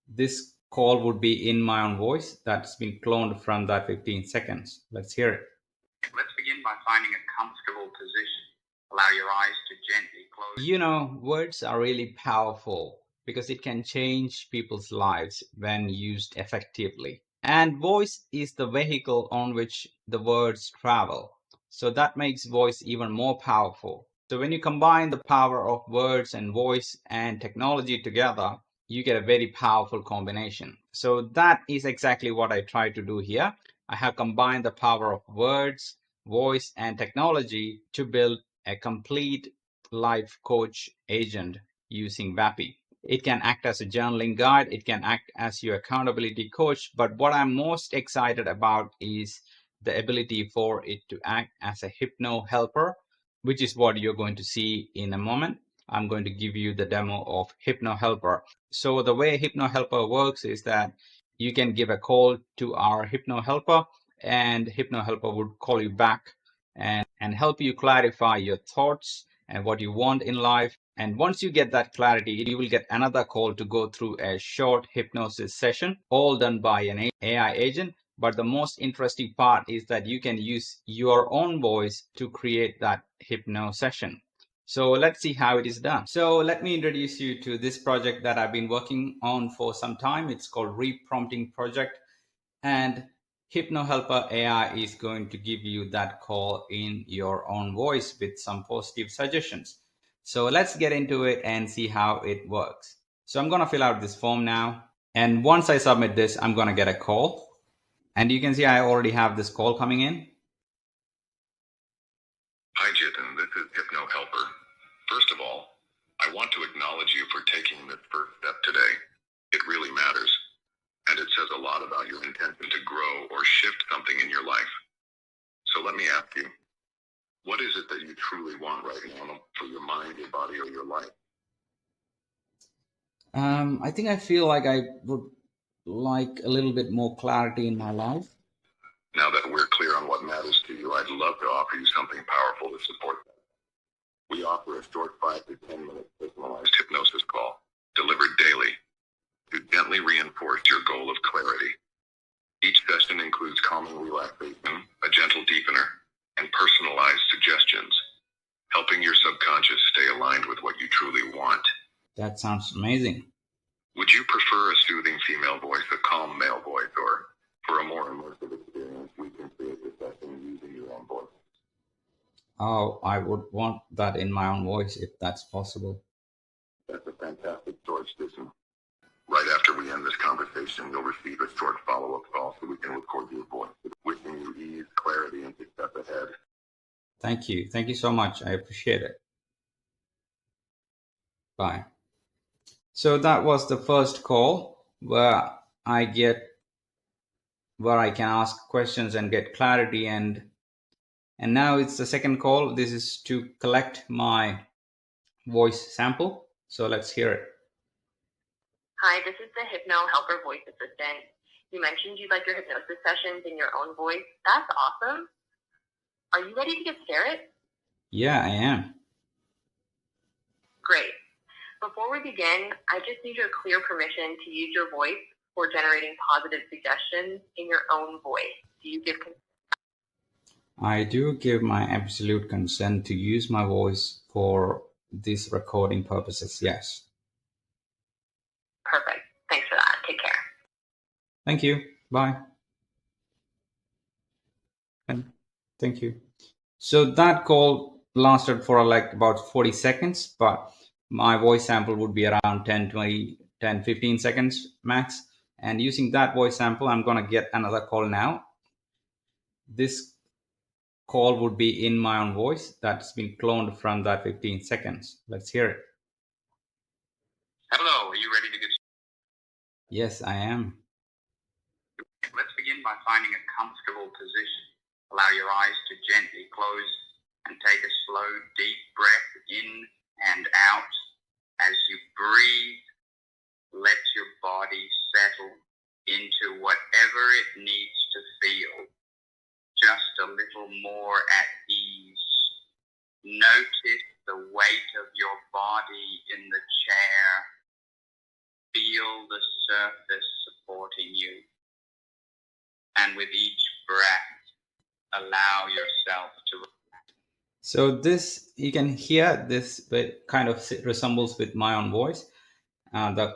This call would be in my own voice that's been cloned from that 15 seconds. Let's hear it. Let's begin by finding a comfortable position. Allow your eyes to gently close. You know, words are really powerful because it can change people's lives when used effectively. And voice is the vehicle on which the words travel. So that makes voice even more powerful. So when you combine the power of words and voice and technology together, you get a very powerful combination. So that is exactly what I try to do here. I have combined the power of words, voice, and technology to build a complete life coach agent using Vappy. It can act as a journaling guide, it can act as your accountability coach, but what I'm most excited about is the ability for it to act as a hypno helper, which is what you're going to see in a moment. I'm going to give you the demo of Hypno Helper. So the way Hypno Helper works is that you can give a call to our Hypno Helper, and Hypno Helper would call you back and help you clarify your thoughts and what you want in life. And once you get that clarity, you will get another call to go through a short hypnosis session, all done by an AI agent. But the most interesting part is that you can use your own voice to create that hypno session. So let's see how it is done. So let me introduce you to this project that I've been working on for some time. It's called RePrompting Project. And Hypno Helper AI is going to give you that call in your own voice with some positive suggestions. So let's get into it and see how it works. So I'm going to fill out this form now. And once I submit this, I'm going to get a call. And you can see I already have this call coming in. Hi, Jitin. This is Hypno Helper. First of all, I want to acknowledge you for taking this first step today. It really matters. And it says a lot about your intention to grow or shift something in your life. So let me ask you, what is it that you truly want right now for your mind, your body, or your life? I think I feel like I would like a little bit more clarity in my life. Now that we're clear on what matters to you, I'd love to offer you something powerful to support that. We offer a short 5 to 10 minute personalized hypnosis call delivered daily to gently reinforce your goal of clarity. Each session includes calming relaxation, a gentle deepener, and personalized suggestions, helping your subconscious stay aligned with what you truly want. That sounds amazing. Would you prefer a soothing female voice, a calm male voice, or for a more immersive experience, we can create the session using your own voice? Oh, I would want that in my own voice if that's possible. That's a fantastic choice, Jason. Right after we end this conversation, you'll receive a short follow-up call so we can record your voice. Wishing you ease, clarity, and success ahead. Thank you. Thank you so much. I appreciate it. Bye. So that was the first call where I can ask questions and get clarity, and now it's the second call. This is to collect my voice sample. So let's hear it. Hi, this is the Hypno Helper voice assistant. You mentioned you'd like your hypnosis sessions in your own voice. That's awesome. Are you ready to get started? Yeah, I am. Great. Before we begin, I just need your clear permission to use your voice for generating positive suggestions in your own voice. Do you give consent? I do give my absolute consent to use my voice for these recording purposes, yes. Perfect. Thanks for that. Take care. Thank you. Bye. And thank you. So that call lasted for like about 40 seconds, but my voice sample would be around 10, 20, 10, 15 seconds max. And using that voice sample, I'm going to get another call now. This call would be in my own voice that's been cloned from that 15 seconds. Let's hear it. Hello, are you ready to get started? Yes, I am. Let's begin by finding a comfortable position. Allow your eyes to gently close and take a slow, deep breath in and out. As you breathe, let your body settle into whatever it needs to feel, just a little more at ease. Notice the weight of your body in the chair. Feel the surface supporting you. And with each breath, allow yourself to. So this, you can hear this, but kind of resembles with my own voice. The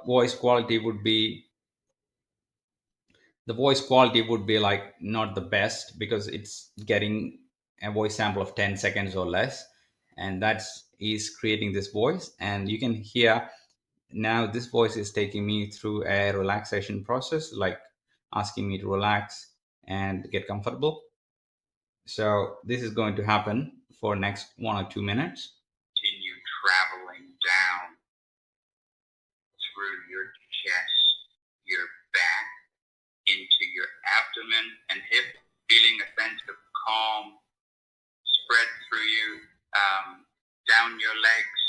voice quality would be like not the best, because it's getting a voice sample of 10 seconds or less, and that's is creating this voice. And you can hear now this voice is taking me through a relaxation process, like asking me to relax and get comfortable. So this is going to happen for next 1 or 2 minutes. Continue traveling down through your chest, your back, into your abdomen and hip, feeling a sense of calm spread through you, down your legs.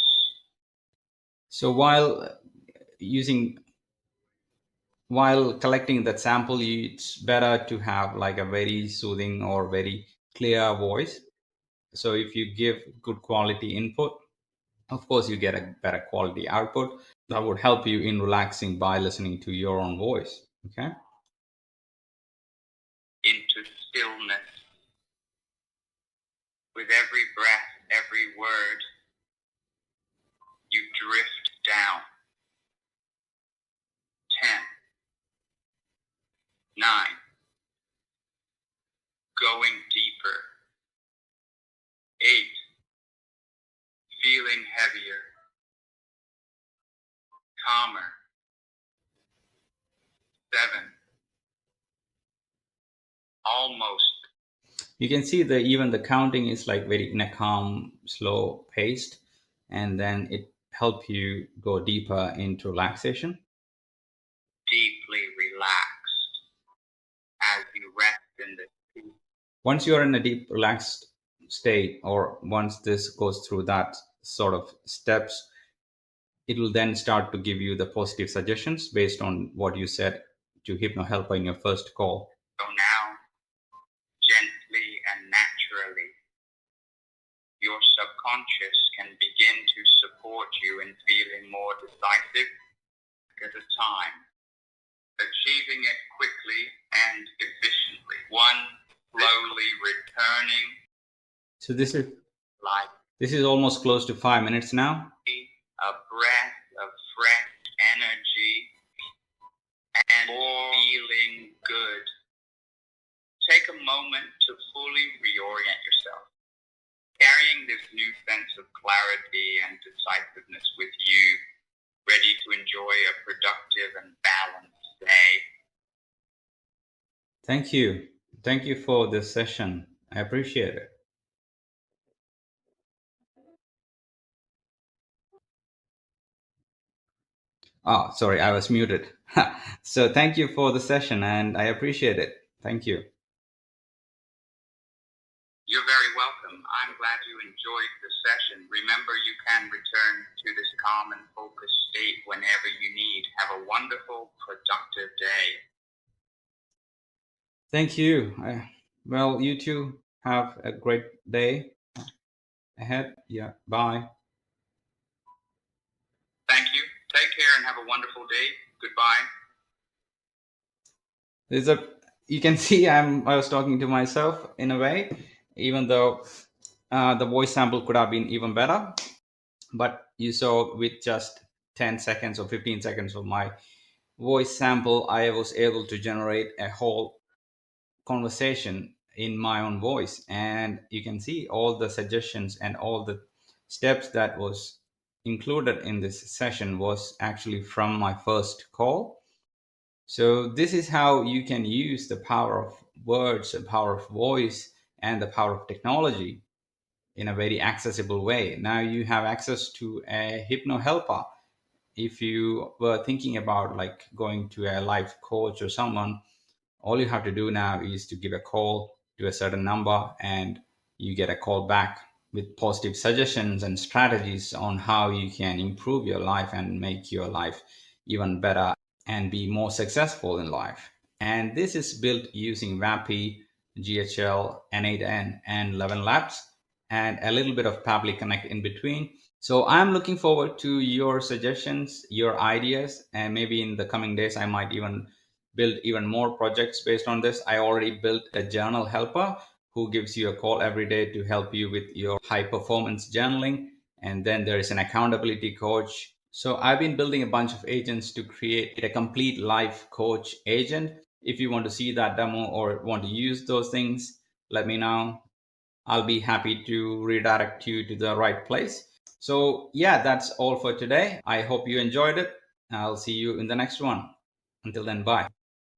So while collecting that sample, it's better to have like a very soothing or very clear voice. So if you give good quality input, of course you get a better quality output. That would help you in relaxing by listening to your own voice. Okay. Into stillness. With every breath, every word, you drift down. 10, 9, going deeper. 8, feeling heavier, calmer. 7, almost. You can see that even the counting is like very in a calm, slow paced, and then it help you go deeper into relaxation. Deeply relaxed as you rest in the peace. Once you're in a deep relaxed state, or once this goes through that sort of steps, it will then start to give you the positive suggestions based on what you said to Hypno Helper in your first call. So now, gently and naturally, your subconscious can begin to support you in feeling more decisive at a time, achieving it quickly and efficiently. 1, slowly returning. So this like is almost close to 5 minutes now. A breath of fresh energy and feeling good. Take a moment to fully reorient yourself, carrying this new sense of clarity and decisiveness with you, ready to enjoy a productive and balanced day. Thank you. Thank you for this session. I appreciate it. Oh, sorry, I was muted. So thank you for the session, and I appreciate it. Thank you. You're very welcome. I'm glad you enjoyed the session. Remember, you can return to this calm and focused state whenever you need. Have a wonderful, productive day. Thank you. Well, you too have a great day ahead. Yeah, bye. Thank you. Take care and have a wonderful day. Goodbye. You can see I was talking to myself in a way, even though the voice sample could have been even better. But you saw with just 10 seconds or 15 seconds of my voice sample, I was able to generate a whole conversation in my own voice. And you can see all the suggestions and all the steps that was included in this session was actually from my first call. So this is how you can use the power of words, the power of voice, and the power of technology in a very accessible way. Now you have access to a Hypno Helper. If you were thinking about like going to a life coach or someone, all you have to do now is to give a call to a certain number, and you get a call back with positive suggestions and strategies on how you can improve your life and make your life even better and be more successful in life. And this is built using WAPI, GHL, N8N, and 11 Labs, and a little bit of Public Connect in between. So I'm looking forward to your suggestions, your ideas, and maybe in the coming days, I might even build even more projects based on this. I already built a journal helper who gives you a call every day to help you with your high performance journaling. And then there is an accountability coach. So I've been building a bunch of agents to create a complete life coach agent. If you want to see that demo or want to use those things, let me know. I'll be happy to redirect you to the right place. So yeah, that's all for today. I hope you enjoyed it. I'll see you in the next one. Until then, bye.